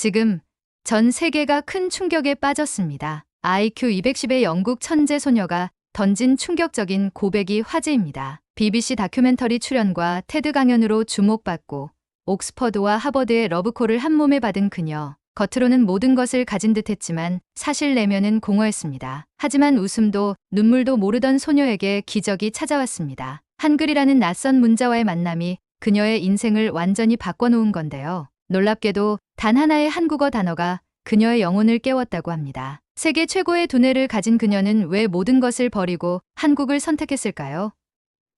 지금 전 세계가 큰 충격에 빠졌습니다. IQ 210의 영국 천재 소녀가 던진 충격적인 고백이 화제입니다. BBC 다큐멘터리 출연과 테드 강연으로 주목받고 옥스퍼드와 하버드의 러브콜을 한 몸에 받은 그녀. 겉으로는 모든 것을 가진 듯했지만 사실 내면은 공허했습니다. 하지만 웃음도 눈물도 모르던 소녀에게 기적이 찾아왔습니다. 한글이라는 낯선 문자와의 만남이 그녀의 인생을 완전히 바꿔놓은 건데요. 놀랍게도 단 하나의 한국어 단어가 그녀의 영혼을 깨웠다고 합니다. 세계 최고의 두뇌를 가진 그녀는 왜 모든 것을 버리고 한국을 선택했을까요?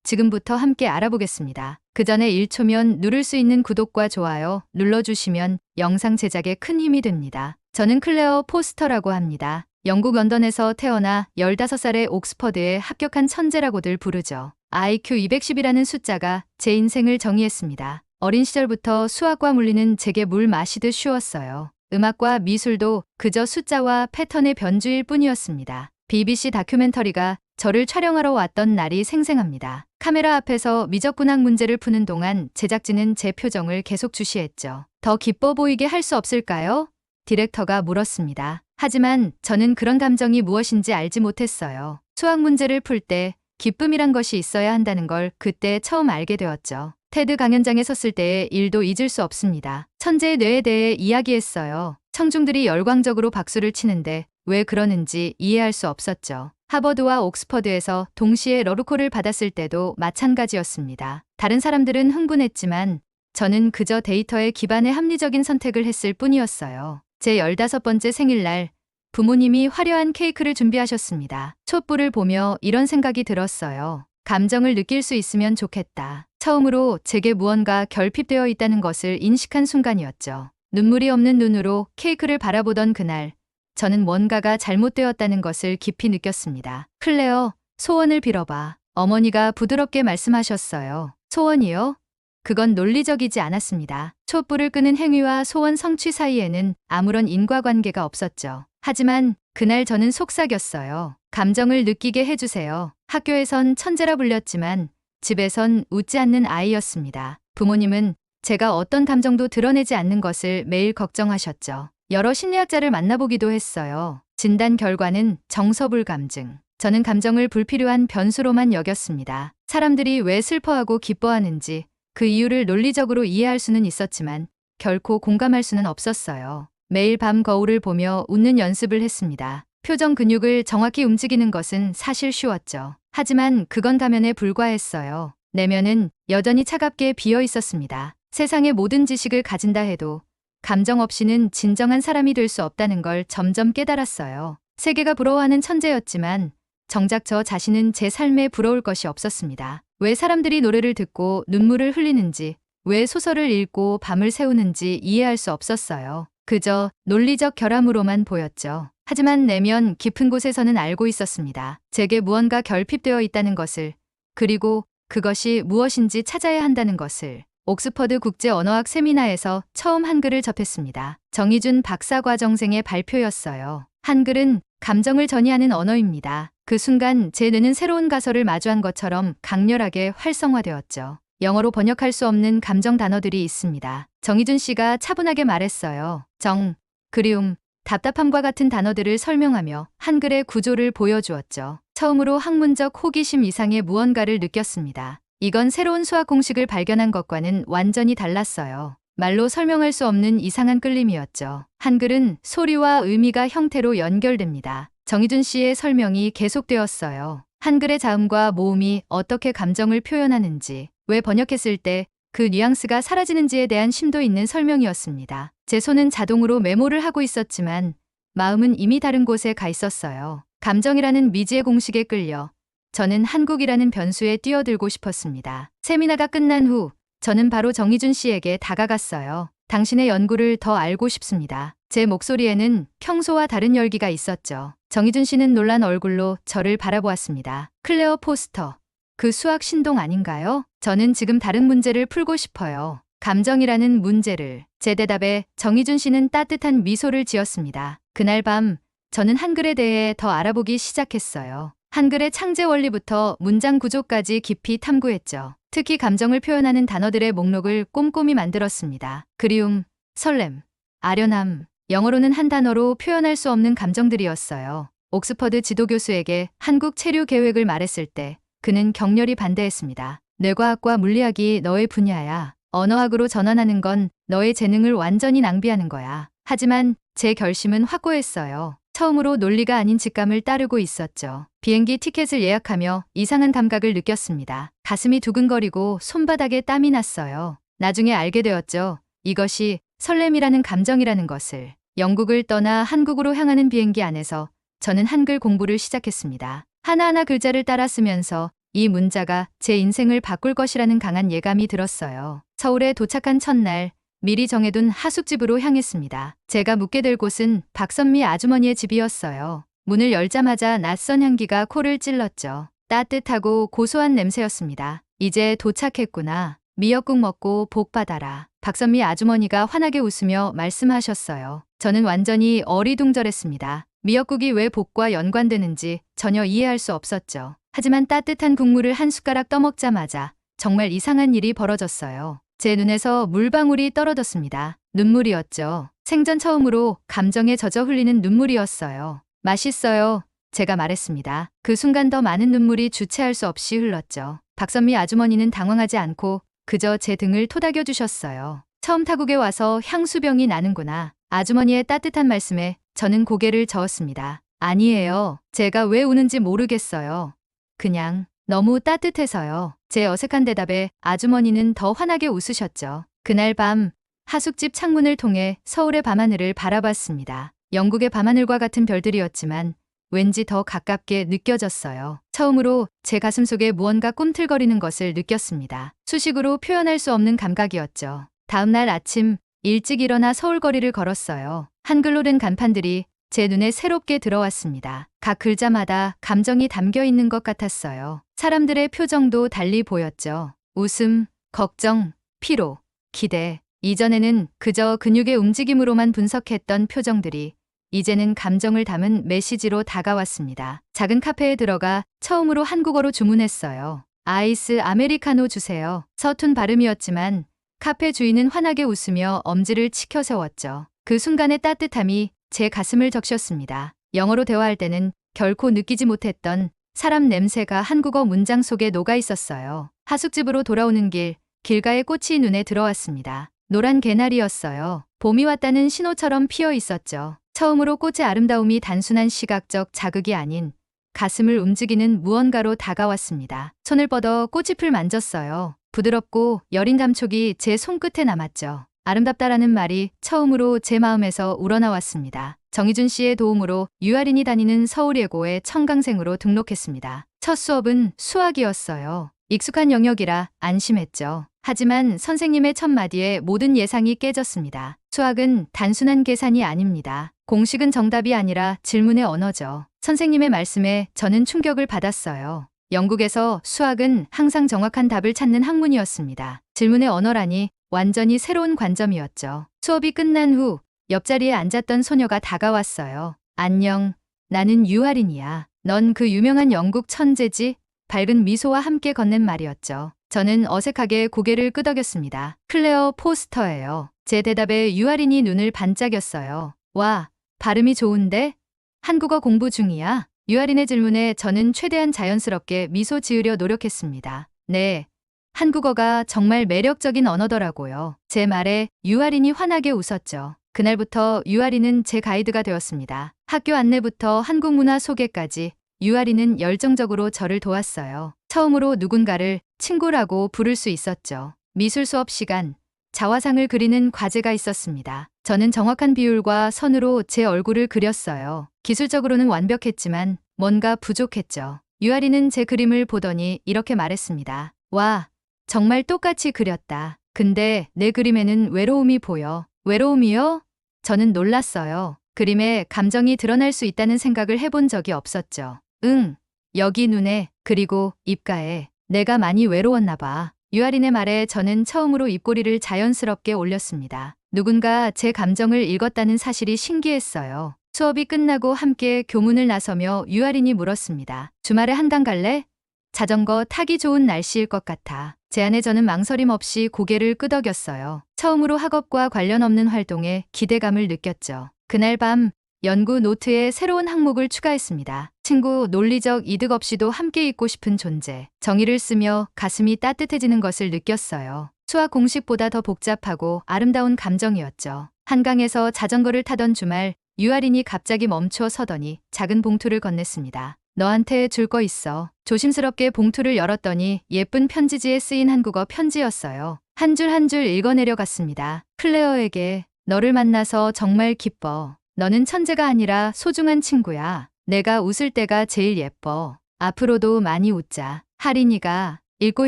지금부터 함께 알아보겠습니다. 그 전에 1초면 누를 수 있는 구독과 좋아요 눌러주시면 영상 제작에 큰 힘이 됩니다. 저는 클레어 포스터라고 합니다. 영국 런던에서 태어나 15살에 옥스퍼드에 합격한 천재라고들 부르죠. IQ 210이라는 숫자가 제 인생을 정의했습니다. 어린 시절부터 수학과 물리는 제게 물 마시듯 쉬웠어요. 음악과 미술도 그저 숫자와 패턴의 변주일 뿐이었습니다. BBC 다큐멘터리가 저를 촬영하러 왔던 날이 생생합니다. 카메라 앞에서 미적분학 문제를 푸는 동안 제작진은 제 표정을 계속 주시했죠. 더 기뻐 보이게 할 수 없을까요? 디렉터가 물었습니다. 하지만 저는 그런 감정이 무엇인지 알지 못했어요. 수학 문제를 풀 때 기쁨이란 것이 있어야 한다는 걸 그때 처음 알게 되었죠. 테드 강연장에 섰을 때의 일도 잊을 수 없습니다. 천재의 뇌에 대해 이야기했어요. 청중들이 열광적으로 박수를 치는데 왜 그러는지 이해할 수 없었죠. 하버드와 옥스퍼드에서 동시에 러브콜을 받았을 때도 마찬가지였습니다. 다른 사람들은 흥분했지만 저는 그저 데이터에 기반해 합리적인 선택을 했을 뿐이었어요. 제 15번째 생일날 부모님이 화려한 케이크를 준비하셨습니다. 촛불을 보며 이런 생각이 들었어요. 감정을 느낄 수 있으면 좋겠다. 처음으로 제게 무언가 결핍되어 있다는 것을 인식한 순간이었죠. 눈물이 없는 눈으로 케이크를 바라보던 그날, 저는 뭔가가 잘못되었다는 것을 깊이 느꼈습니다. 클레어, 소원을 빌어봐. 어머니가 부드럽게 말씀하셨어요. 소원이요? 그건 논리적이지 않았습니다. 촛불을 끄는 행위와 소원 성취 사이에는 아무런 인과관계가 없었죠. 하지만 그날 저는 속삭였어요. 감정을 느끼게 해주세요. 학교에선 천재라 불렸지만 집에선 웃지 않는 아이였습니다. 부모님은 제가 어떤 감정도 드러내지 않는 것을 매일 걱정하셨죠. 여러 심리학자를 만나보기도 했어요. 진단 결과는 정서불감증. 저는 감정을 불필요한 변수로만 여겼습니다. 사람들이 왜 슬퍼하고 기뻐하는지 그 이유를 논리적으로 이해할 수는 있었지만 결코 공감할 수는 없었어요. 매일 밤 거울을 보며 웃는 연습을 했습니다. 표정 근육을 정확히 움직이는 것은 사실 쉬웠죠. 하지만 그건 가면에 불과했어요. 내면은 여전히 차갑게 비어 있었습니다. 세상의 모든 지식을 가진다 해도 감정 없이는 진정한 사람이 될 수 없다는 걸 점점 깨달았어요. 세계가 부러워하는 천재였지만 정작 저 자신은 제 삶에 부러울 것이 없었습니다. 왜 사람들이 노래를 듣고 눈물을 흘리는지, 왜 소설을 읽고 밤을 새우는지 이해할 수 없었어요. 그저 논리적 결함으로만 보였죠. 하지만 내면 깊은 곳에서는 알고 있었습니다. 제게 무언가 결핍되어 있다는 것을, 그리고 그것이 무엇인지 찾아야 한다는 것을. 옥스퍼드 국제언어학 세미나에서 처음 한글을 접했습니다. 정희준 박사과정생의 발표였어요. 한글은 감정을 전이하는 언어입니다. 그 순간 제 뇌는 새로운 가설을 마주한 것처럼 강렬하게 활성화되었죠. 영어로 번역할 수 없는 감정 단어들이 있습니다. 정희준 씨가 차분하게 말했어요. 정, 그리움, 답답함과 같은 단어들을 설명하며 한글의 구조를 보여주었죠. 처음으로 학문적 호기심 이상의 무언가를 느꼈습니다. 이건 새로운 수학 공식을 발견한 것과는 완전히 달랐어요. 말로 설명할 수 없는 이상한 끌림이었죠. 한글은 소리와 의미가 형태로 연결됩니다. 정희준 씨의 설명이 계속되었어요. 한글의 자음과 모음이 어떻게 감정을 표현하는지, 왜 번역했을 때 그 뉘앙스가 사라지는지에 대한 심도 있는 설명이었습니다. 제 손은 자동으로 메모를 하고 있었지만 마음은 이미 다른 곳에 가 있었어요. 감정이라는 미지의 공식에 끌려 저는 한국이라는 변수에 뛰어들고 싶었습니다. 세미나가 끝난 후 저는 바로 정희준 씨에게 다가갔어요. 당신의 연구를 더 알고 싶습니다. 제 목소리에는 평소와 다른 열기가 있었죠. 정희준 씨는 놀란 얼굴로 저를 바라보았습니다. 클레어 포스터, 그 수학 신동 아닌가요? 저는 지금 다른 문제를 풀고 싶어요. 감정이라는 문제를. 제 대답에 정희준 씨는 따뜻한 미소를 지었습니다. 그날 밤 저는 한글에 대해 더 알아보기 시작했어요. 한글의 창제 원리부터 문장 구조까지 깊이 탐구했죠. 특히 감정을 표현하는 단어들의 목록을 꼼꼼히 만들었습니다. 그리움, 설렘, 아련함, 영어로는 한 단어로 표현할 수 없는 감정들이었어요. 옥스퍼드 지도교수에게 한국 체류 계획을 말했을 때 그는 격렬히 반대했습니다. 뇌과학과 물리학이 너의 분야야. 언어학으로 전환하는 건 너의 재능을 완전히 낭비하는 거야. 하지만 제 결심은 확고했어요. 처음으로 논리가 아닌 직감을 따르고 있었죠. 비행기 티켓을 예약하며 이상한 감각을 느꼈습니다. 가슴이 두근거리고 손바닥에 땀이 났어요. 나중에 알게 되었죠. 이것이 설렘이라는 감정이라는 것을. 영국을 떠나 한국으로 향하는 비행기 안에서 저는 한글 공부를 시작했습니다. 하나하나 글자를 따라 쓰면서 이 문자가 제 인생을 바꿀 것이라는 강한 예감이 들었어요. 서울에 도착한 첫날, 미리 정해둔 하숙집으로 향했습니다. 제가 묵게 될 곳은 박선미 아주머니의 집이었어요. 문을 열자마자 낯선 향기가 코를 찔렀죠. 따뜻하고 고소한 냄새였습니다. 이제 도착했구나. 미역국 먹고 복 받아라. 박선미 아주머니가 환하게 웃으며 말씀하셨어요. 저는 완전히 어리둥절했습니다. 미역국이 왜 복과 연관되는지 전혀 이해할 수 없었죠. 하지만 따뜻한 국물을 한 숟가락 떠먹자마자 정말 이상한 일이 벌어졌어요. 제 눈에서 물방울이 떨어졌습니다. 눈물이었죠. 생전 처음으로 감정에 젖어 흘리는 눈물이었어요. 맛있어요. 제가 말했습니다. 그 순간 더 많은 눈물이 주체할 수 없이 흘렀죠. 박선미 아주머니는 당황하지 않고 그저 제 등을 토닥여 주셨어요. 처음 타국에 와서 향수병이 나는구나. 아주머니의 따뜻한 말씀에 저는 고개를 저었습니다. 아니에요. 제가 왜 우는지 모르겠어요. 그냥 너무 따뜻해서요. 제 어색한 대답에 아주머니는 더 환하게 웃으셨죠. 그날 밤 하숙집 창문을 통해 서울의 밤하늘을 바라봤습니다. 영국의 밤하늘과 같은 별들이었지만 왠지 더 가깝게 느껴졌어요. 처음으로 제 가슴속에 무언가 꿈틀거리는 것을 느꼈습니다. 수식으로 표현할 수 없는 감각이었죠. 다음 날 아침 일찍 일어나 서울 거리를 걸었어요. 한글로 된 간판들이 제 눈에 새롭게 들어왔습니다. 각 글자마다 감정이 담겨 있는 것 같았어요. 사람들의 표정도 달리 보였죠. 웃음, 걱정, 피로, 기대. 이전에는 그저 근육의 움직임으로만 분석했던 표정들이 이제는 감정을 담은 메시지로 다가왔습니다. 작은 카페에 들어가 처음으로 한국어로 주문했어요. 아이스 아메리카노 주세요. 서툰 발음이었지만 카페 주인은 환하게 웃으며 엄지를 치켜 세웠죠. 그 순간의 따뜻함이 제 가슴을 적셨습니다. 영어로 대화할 때는 결코 느끼지 못했던 사람 냄새가 한국어 문장 속에 녹아 있었어요. 하숙집으로 돌아오는 길, 길가의 꽃이 눈에 들어왔습니다. 노란 개나리였어요. 봄이 왔다는 신호처럼 피어 있었죠. 처음으로 꽃의 아름다움이 단순한 시각적 자극이 아닌 가슴을 움직이는 무언가로 다가왔습니다. 손을 뻗어 꽃잎을 만졌어요. 부드럽고 여린 감촉이 제 손끝에 남았죠. 아름답다라는 말이 처음으로 제 마음에서 우러나왔습니다. 정희준 씨의 도움으로 유아린이 다니는 서울예고에 청강생으로 등록했습니다. 첫 수업은 수학이었어요. 익숙한 영역이라 안심했죠. 하지만 선생님의 첫 마디에 모든 예상이 깨졌습니다. 수학은 단순한 계산이 아닙니다. 공식은 정답이 아니라 질문의 언어죠. 선생님의 말씀에 저는 충격을 받았어요. 영국에서 수학은 항상 정확한 답을 찾는 학문이었습니다. 질문의 언어라니 완전히 새로운 관점이었죠. 수업이 끝난 후 옆자리에 앉았던 소녀가 다가왔어요. 안녕, 나는 유아린이야. 넌 그 유명한 영국 천재지? 밝은 미소와 함께 건넨 말이었죠. 저는 어색하게 고개를 끄덕였습니다. 클레어 포스터예요. 제 대답에 유아린이 눈을 반짝였어요. 와, 발음이 좋은데? 한국어 공부 중이야? 유아린의 질문에 저는 최대한 자연스럽게 미소 지으려 노력했습니다. 네, 한국어가 정말 매력적인 언어더라고요. 제 말에 유아린이 환하게 웃었죠. 그날부터 유아린은 제 가이드가 되었습니다. 학교 안내부터 한국 문화 소개까지 유아린은 열정적으로 저를 도왔어요. 처음으로 누군가를 친구라고 부를 수 있었죠. 미술 수업 시간, 자화상을 그리는 과제가 있었습니다. 저는 정확한 비율과 선으로 제 얼굴을 그렸어요. 기술적으로는 완벽했지만 뭔가 부족했죠. 유아린은 제 그림을 보더니 이렇게 말했습니다. 와, 정말 똑같이 그렸다. 근데 내 그림에는 외로움이 보여. 외로움이요? 저는 놀랐어요. 그림에 감정이 드러날 수 있다는 생각을 해본 적이 없었죠. 응, 여기 눈에, 그리고 입가에. 내가 많이 외로웠나 봐. 유아린의 말에 저는 처음으로 입꼬리를 자연스럽게 올렸습니다. 누군가 제 감정을 읽었다는 사실이 신기했어요. 수업이 끝나고 함께 교문을 나서며 유아린이 물었습니다. 주말에 한강 갈래? 자전거 타기 좋은 날씨일 것 같아. 제안에 저는 망설임 없이 고개를 끄덕였어요. 처음으로 학업과 관련 없는 활동에 기대감을 느꼈죠. 그날 밤 연구 노트에 새로운 항목을 추가했습니다. 친구, 논리적 이득 없이도 함께 있고 싶은 존재. 정의를 쓰며 가슴이 따뜻해지는 것을 느꼈어요. 수학 공식보다 더 복잡하고 아름다운 감정이었죠. 한강에서 자전거를 타던 주말 유아린이 갑자기 멈춰 서더니 작은 봉투를 건넸습니다. 너한테 줄 거 있어. 조심스럽게 봉투를 열었더니 예쁜 편지지에 쓰인 한국어 편지였어요. 한 줄 한 줄 읽어내려갔습니다. 클레어에게 너를 만나서 정말 기뻐. 너는 천재가 아니라 소중한 친구야. 내가 웃을 때가 제일 예뻐. 앞으로도 많이 웃자. 하린이가 읽고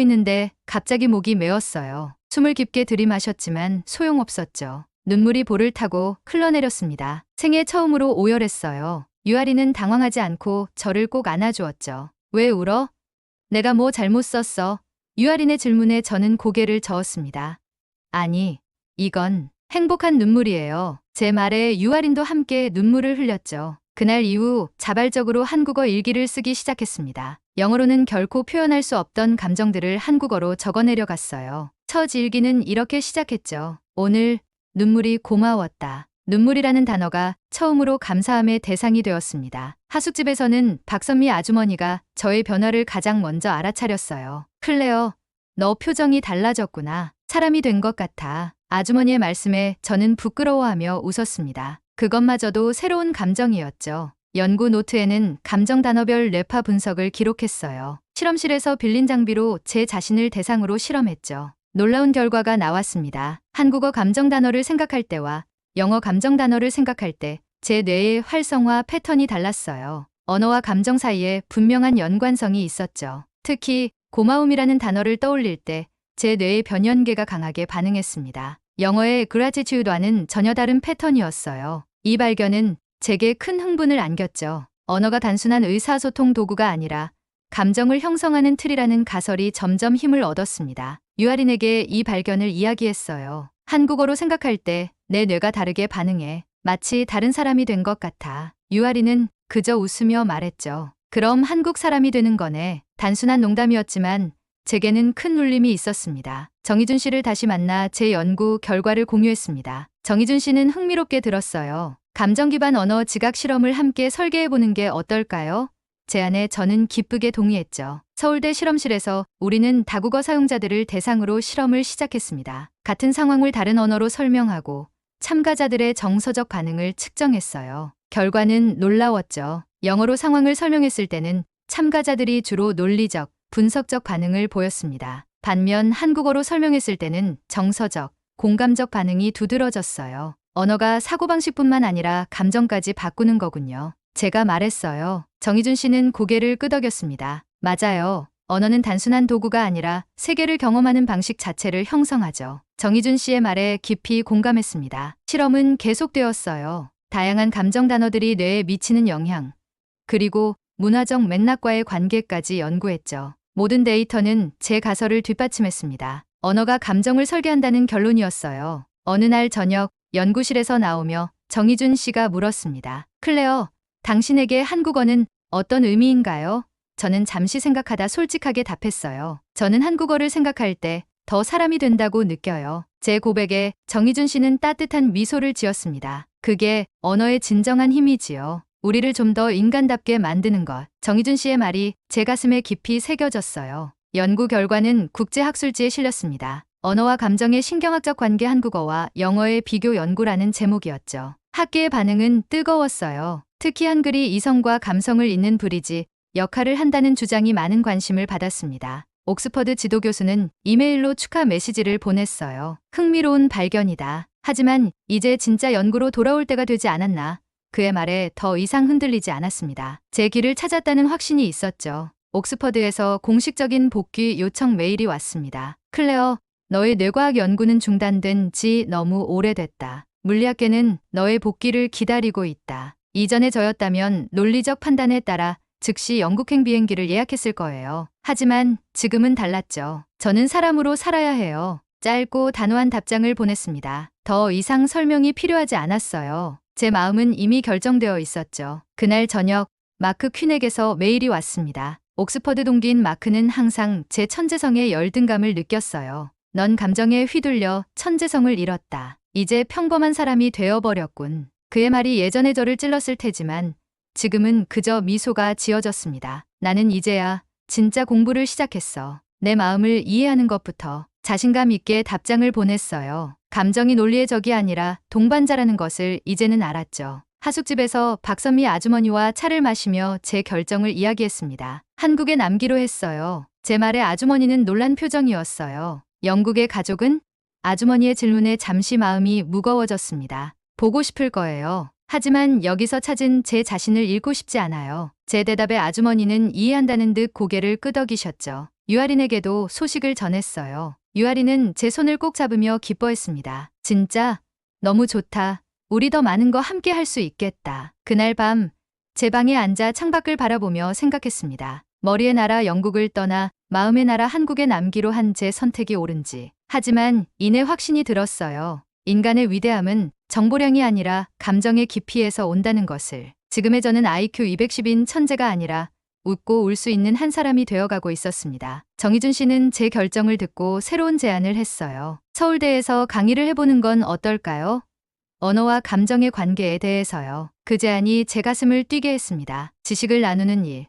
있는데 갑자기 목이 메었어요. 숨을 깊게 들이마셨지만 소용없었죠. 눈물이 볼을 타고 흘러내렸습니다. 생애 처음으로 오열했어요. 유아리는 당황하지 않고 저를 꼭 안아주었죠. 왜 울어? 내가 뭐 잘못 썼어? 유아린의 질문에 저는 고개를 저었습니다. 아니, 이건 행복한 눈물이에요. 제 말에 유아린도 함께 눈물을 흘렸죠. 그날 이후 자발적으로 한국어 일기를 쓰기 시작했습니다. 영어로는 결코 표현할 수 없던 감정들을 한국어로 적어내려갔어요. 첫 일기는 이렇게 시작했죠. 오늘 눈물이 고마웠다. 눈물이라는 단어가 처음으로 감사함의 대상이 되었습니다. 하숙집에서는 박선미 아주머니가 저의 변화를 가장 먼저 알아차렸어요. 클레어, 너 표정이 달라졌구나. 사람이 된 것 같아. 아주머니의 말씀에 저는 부끄러워하며 웃었습니다. 그것마저도 새로운 감정이었죠. 연구 노트에는 감정 단어별 뇌파 분석을 기록했어요. 실험실에서 빌린 장비로 제 자신을 대상으로 실험했죠. 놀라운 결과가 나왔습니다. 한국어 감정 단어를 생각할 때와 영어 감정 단어를 생각할 때 제 뇌의 활성화 패턴이 달랐어요. 언어와 감정 사이에 분명한 연관성이 있었죠. 특히 고마움이라는 단어를 떠올릴 때 제 뇌의 변연계가 강하게 반응했습니다. 영어의 gratitude와는 전혀 다른 패턴이었어요. 이 발견은 제게 큰 흥분을 안겼죠. 언어가 단순한 의사소통 도구가 아니라 감정을 형성하는 틀이라는 가설이 점점 힘을 얻었습니다. 유아린에게 이 발견을 이야기했어요. 한국어로 생각할 때 내 뇌가 다르게 반응해. 마치 다른 사람이 된 것 같아. 유아린은 그저 웃으며 말했죠. 그럼 한국 사람이 되는 거네. 단순한 농담이었지만 제게는 큰 울림이 있었습니다. 정희준 씨를 다시 만나 제 연구 결과를 공유했습니다. 정희준 씨는 흥미롭게 들었어요. 감정 기반 언어 지각 실험을 함께 설계해보는 게 어떨까요? 제안에 저는 기쁘게 동의했죠. 서울대 실험실에서 우리는 다국어 사용자들을 대상으로 실험을 시작했습니다. 같은 상황을 다른 언어로 설명하고 참가자들의 정서적 반응을 측정했어요. 결과는 놀라웠죠. 영어로 상황을 설명했을 때는 참가자들이 주로 논리적, 분석적 반응을 보였습니다. 반면 한국어로 설명했을 때는 정서적, 공감적 반응이 두드러졌어요. 언어가 사고방식뿐만 아니라 감정까지 바꾸는 거군요. 제가 말했어요. 정희준 씨는 고개를 끄덕였습니다. 맞아요. 언어는 단순한 도구가 아니라 세계를 경험하는 방식 자체를 형성하죠. 정희준 씨의 말에 깊이 공감했습니다. 실험은 계속되었어요. 다양한 감정 단어들이 뇌에 미치는 영향, 그리고 문화적 맥락과의 관계까지 연구했죠. 모든 데이터는 제 가설을 뒷받침했습니다. 언어가 감정을 설계한다는 결론이었어요. 어느 날 저녁 연구실에서 나오며 정희준 씨가 물었습니다. 클레어, 당신에게 한국어는 어떤 의미인가요? 저는 잠시 생각하다 솔직하게 답했어요. 저는 한국어를 생각할 때 더 사람이 된다고 느껴요. 제 고백에 정희준 씨는 따뜻한 미소를 지었습니다. 그게 언어의 진정한 힘이지요. 우리를 좀 더 인간답게 만드는 것. 정희준 씨의 말이 제 가슴에 깊이 새겨졌어요. 연구 결과는 국제학술지에 실렸습니다. 언어와 감정의 신경학적 관계 한국어와 영어의 비교 연구라는 제목이었죠. 학계의 반응은 뜨거웠어요. 특히 한글이 이성과 감성을 잇는 브리지 역할을 한다는 주장이 많은 관심을 받았습니다. 옥스퍼드 지도교수는 이메일로 축하 메시지를 보냈어요. 흥미로운 발견이다. 하지만 이제 진짜 연구로 돌아올 때가 되지 않았나. 그의 말에 더 이상 흔들리지 않았습니다. 제 길을 찾았다는 확신이 있었죠. 옥스퍼드에서 공식적인 복귀 요청 메일이 왔습니다. 클레어, 너의 뇌과학 연구는 중단된 지 너무 오래됐다. 물리학계는 너의 복귀를 기다리고 있다. 이전에 저였다면 논리적 판단에 따라 즉시 영국행 비행기를 예약했을 거예요. 하지만 지금은 달랐죠. 저는 사람으로 살아야 해요. 짧고 단호한 답장을 보냈습니다. 더 이상 설명이 필요하지 않았어요. 제 마음은 이미 결정되어 있었죠. 그날 저녁 마크 퀸에게서 메일이 왔습니다. 옥스퍼드 동기인 마크는 항상 제 천재성에 열등감을 느꼈어요. 넌 감정에 휘둘려 천재성을 잃었다. 이제 평범한 사람이 되어버렸군. 그의 말이 예전에 저를 찔렀을 테지만 지금은 그저 미소가 지어졌습니다. 나는 이제야 진짜 공부를 시작했어. 내 마음을 이해하는 것부터. 자신감 있게 답장을 보냈어요. 감정이 논리의 적이 아니라 동반자라는 것을 이제는 알았죠. 하숙집에서 박선미 아주머니와 차를 마시며 제 결정을 이야기했습니다. 한국에 남기로 했어요. 제 말에 아주머니는 놀란 표정이었어요. 영국의 가족은? 아주머니의 질문에 잠시 마음이 무거워졌습니다. 보고 싶을 거예요. 하지만 여기서 찾은 제 자신을 잃고 싶지 않아요. 제 대답에 아주머니는 이해한다는 듯 고개를 끄덕이셨죠. 유아린에게도 소식을 전했어요. 유아린은 제 손을 꼭 잡으며 기뻐했습니다. 진짜? 너무 좋다. 우리 더 많은 거 함께 할 수 있겠다. 그날 밤 제 방에 앉아 창밖을 바라보며 생각했습니다. 머리의 나라 영국을 떠나 마음의 나라 한국에 남기로 한 제 선택이 옳은지. 하지만 이내 확신이 들었어요. 인간의 위대함은 정보량이 아니라 감정의 깊이에서 온다는 것을. 지금의 저는 IQ 210인 천재가 아니라 웃고 울 수 있는 한 사람이 되어가고 있었습니다. 정희준 씨는 제 결정을 듣고 새로운 제안을 했어요. 서울대에서 강의를 해보는 건 어떨까요? 언어와 감정의 관계에 대해서요. 그 제안이 제 가슴을 뛰게 했습니다. 지식을 나누는 일.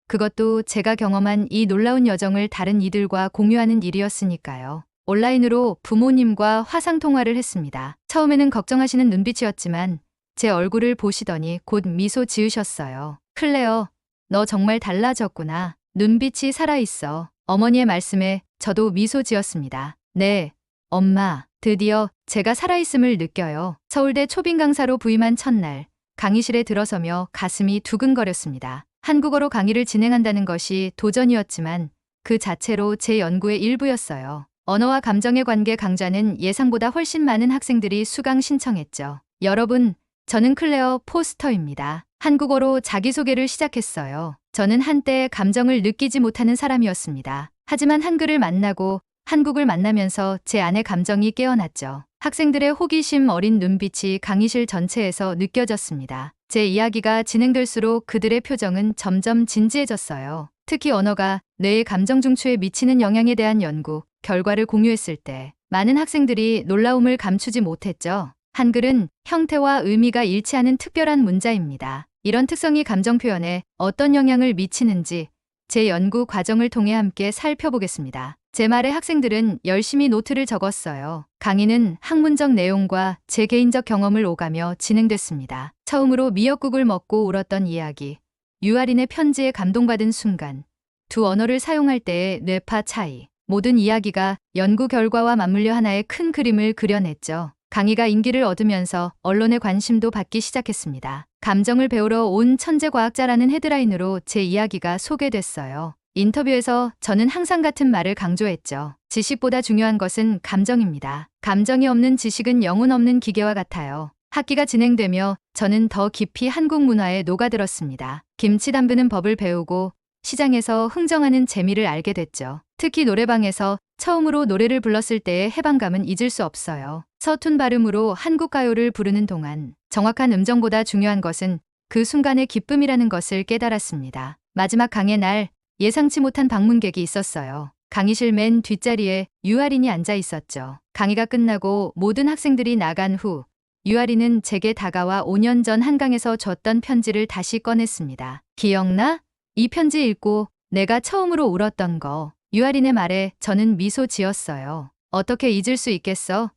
그것도 제가 경험한 이 놀라운 여정을 다른 이들과 공유하는 일이었으니까요. 온라인으로 부모님과 화상통화를 했습니다. 처음에는 걱정하시는 눈빛이었지만 제 얼굴을 보시더니 곧 미소 지으셨어요. 클레어, 너 정말 달라졌구나. 눈빛이 살아있어. 어머니의 말씀에 저도 미소 지었습니다. 네, 엄마. 드디어 제가 살아있음을 느껴요. 서울대 초빙 강사로 부임한 첫날, 강의실에 들어서며 가슴이 두근거렸습니다. 한국어로 강의를 진행한다는 것이 도전이었지만 그 자체로 제 연구의 일부였어요. 언어와 감정의 관계 강좌는 예상보다 훨씬 많은 학생들이 수강 신청했죠. 여러분, 저는 클레어 포스터입니다. 한국어로 자기소개를 시작했어요. 저는 한때 감정을 느끼지 못하는 사람이었습니다. 하지만 한글을 만나고 한국을 만나면서 제 안의 감정이 깨어났죠. 학생들의 호기심 어린 눈빛이 강의실 전체에서 느껴졌습니다. 제 이야기가 진행될수록 그들의 표정은 점점 진지해졌어요. 특히 언어가 뇌의 감정 중추에 미치는 영향에 대한 연구 결과를 공유했을 때 많은 학생들이 놀라움을 감추지 못했죠. 한글은 형태와 의미가 일치하는 특별한 문자입니다. 이런 특성이 감정 표현에 어떤 영향을 미치는지 제 연구 과정을 통해 함께 살펴보겠습니다. 제 말에 학생들은 열심히 노트를 적었어요. 강의는 학문적 내용과 제 개인적 경험을 오가며 진행됐습니다. 처음으로 미역국을 먹고 울었던 이야기, 유아린의 편지에 감동받은 순간, 두 언어를 사용할 때의 뇌파 차이, 모든 이야기가 연구 결과와 맞물려 하나의 큰 그림을 그려냈죠. 강의가 인기를 얻으면서 언론의 관심도 받기 시작했습니다. 감정을 배우러 온 천재 과학자라는 헤드라인으로 제 이야기가 소개됐어요. 인터뷰에서 저는 항상 같은 말을 강조했죠. 지식보다 중요한 것은 감정입니다. 감정이 없는 지식은 영혼 없는 기계와 같아요. 학기가 진행되며 저는 더 깊이 한국 문화에 녹아들었습니다. 김치 담그는 법을 배우고 시장에서 흥정하는 재미를 알게 됐죠. 특히 노래방에서 처음으로 노래를 불렀을 때의 해방감은 잊을 수 없어요. 서툰 발음으로 한국 가요를 부르는 동안 정확한 음정보다 중요한 것은 그 순간의 기쁨이라는 것을 깨달았습니다. 마지막 강의 날 예상치 못한 방문객이 있었어요. 강의실 맨 뒷자리에 유아린이 앉아 있었죠. 강의가 끝나고 모든 학생들이 나간 후 유아린은 제게 다가와 5년 전 한강에서 줬던 편지를 다시 꺼냈습니다. 기억나? 이 편지 읽고 내가 처음으로 울었던 거. 유아린의 말에 저는 미소 지었어요. 어떻게 잊을 수 있겠어?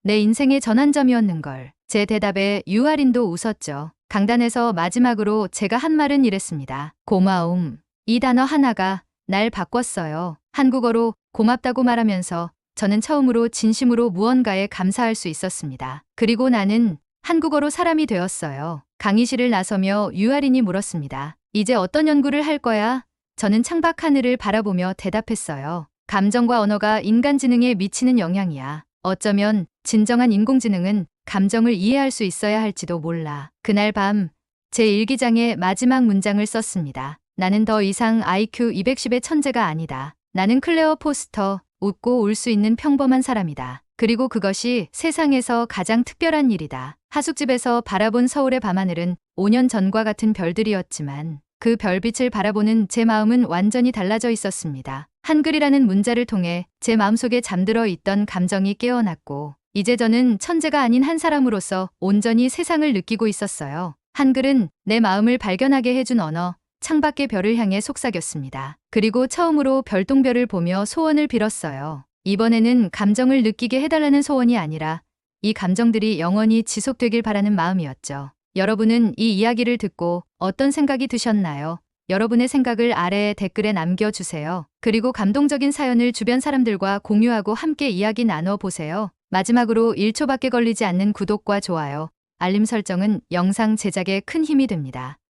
내 인생의 전환점이었는걸. 제 대답에 유아린도 웃었죠. 강단에서 마지막으로 제가 한 말은 이랬습니다. 고마움. 이 단어 하나가 날 바꿨어요. 한국어로 고맙다고 말하면서 저는 처음으로 진심으로 무언가에 감사할 수 있었습니다. 그리고 나는 한국어로 사람이 되었어요. 강의실을 나서며 유아린이 물었습니다. 이제 어떤 연구를 할 거야? 저는 창밖 하늘을 바라보며 대답했어요. 감정과 언어가 인간 지능에 미치는 영향이야. 어쩌면 진정한 인공지능은 감정을 이해할 수 있어야 할지도 몰라. 그날 밤 제 일기장에 마지막 문장을 썼습니다. 나는 더 이상 IQ 210의 천재가 아니다. 나는 클레어 포스터, 웃고 울 수 있는 평범한 사람이다. 그리고 그것이 세상에서 가장 특별한 일이다. 하숙집에서 바라본 서울의 밤하늘은 5년 전과 같은 별들이었지만 그 별빛을 바라보는 제 마음은 완전히 달라져 있었습니다. 한글이라는 문자를 통해 제 마음속에 잠들어 있던 감정이 깨어났고 이제 저는 천재가 아닌 한 사람으로서 온전히 세상을 느끼고 있었어요. 한글은 내 마음을 발견하게 해준 언어, 창밖의 별을 향해 속삭였습니다. 그리고 처음으로 별똥별을 보며 소원을 빌었어요. 이번에는 감정을 느끼게 해달라는 소원이 아니라 이 감정들이 영원히 지속되길 바라는 마음이었죠. 여러분은 이 이야기를 듣고 어떤 생각이 드셨나요? 여러분의 생각을 아래 댓글에 남겨주세요. 그리고 감동적인 사연을 주변 사람들과 공유하고 함께 이야기 나눠보세요. 마지막으로 1초밖에 걸리지 않는 구독과 좋아요, 알림 설정은 영상 제작에 큰 힘이 됩니다.